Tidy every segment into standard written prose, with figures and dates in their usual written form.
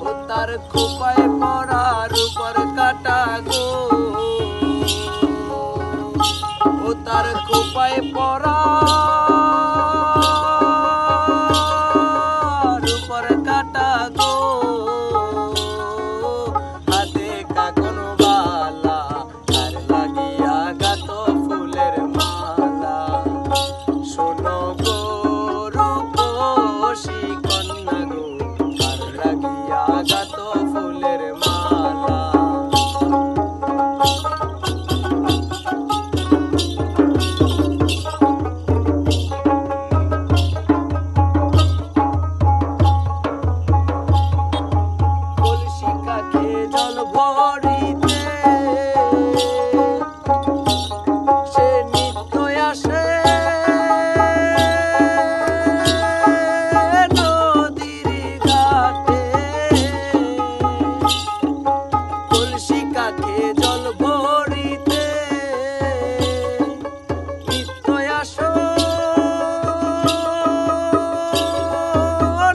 ও তার খোপায় পরা রূপর কাটা গো, ও তার খোপায় পরা রূপর কাটা গো, হাতে কাকন বালা তার লাগিয়া গাত ফুলের মালা। শোনো গো রূপসী কন্যা গো, তার লাগিয়া গাত ফুলের মালা। কলসি কাঠে জল ভরিতে সে নিত্য আসে নদীর ঘাটে। কলসি কাঠে জল ভরিতে নিত্য আসো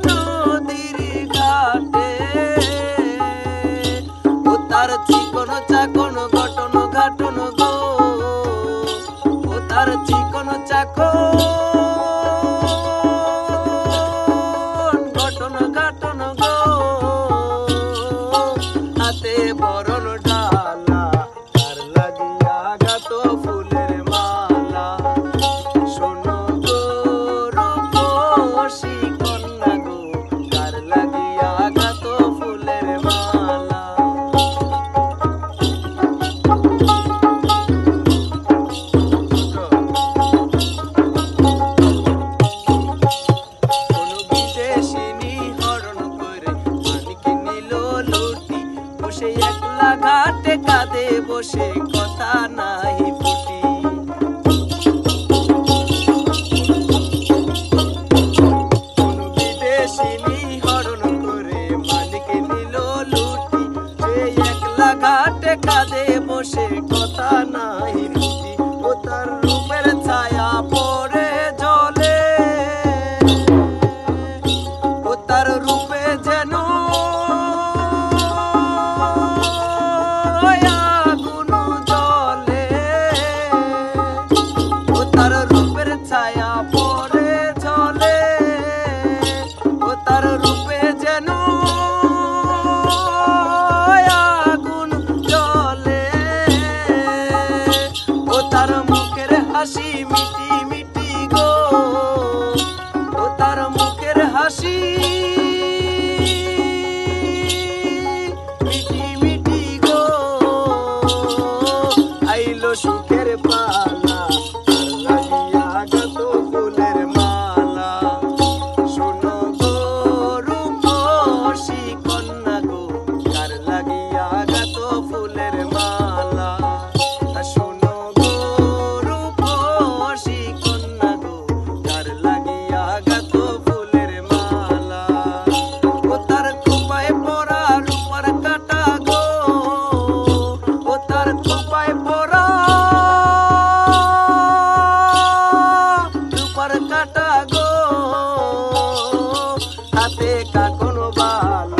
নদীর ঘাটে। ও তার চিকন চাকন ঘটন ঘাটন গো, ও তার চিকন চাকন ঘটন ঘাটন গো, হাতে বরণ ডালা তার লাগিয়া গাত ফুলের মালা। শোনো গো রূপসী কন্যা গো, তার লাগিয়া গাত ফুলের মালা। কোন বিদেশিনী হরণ করে মানিক নিল লুটি, বসে একলা ঘাটে কাঁদে বসে কথা নাই ফুটি। কোন বিদেশিনী হরণ করে মানিক নিল লুটি, সে একলা ঘাটে কাঁদে বসে কথা নাই রুটি। ও তার রূপের ছায়া পড়ে জলে, ও তার রূপে যেন আগুন জ্বলে, ও তার রূপের ছায়া পড়ে ঝলে, ও তার রূপে যেন আগুন জ্বলে। ও তার মুখের হাসি মিটি মিটি গো, ও তার মুখের হাসি মিটি মিটি গো, আইলো সুখের পালা তার লাগিয়া গাত ফুলের মালা। শোনো গো রূপসী কন্যা গো, তার লাগিয়া গাত ফুলের মালা। শোনো গো রূপসী কন্যা গো, তার লাগিয়া গাত ফুলের মালা। ও তার খোপায় পরা রূপর কাটা গো, ও তার খোপায় পরা রূপর কাটা গো, হাতে কাকন বালা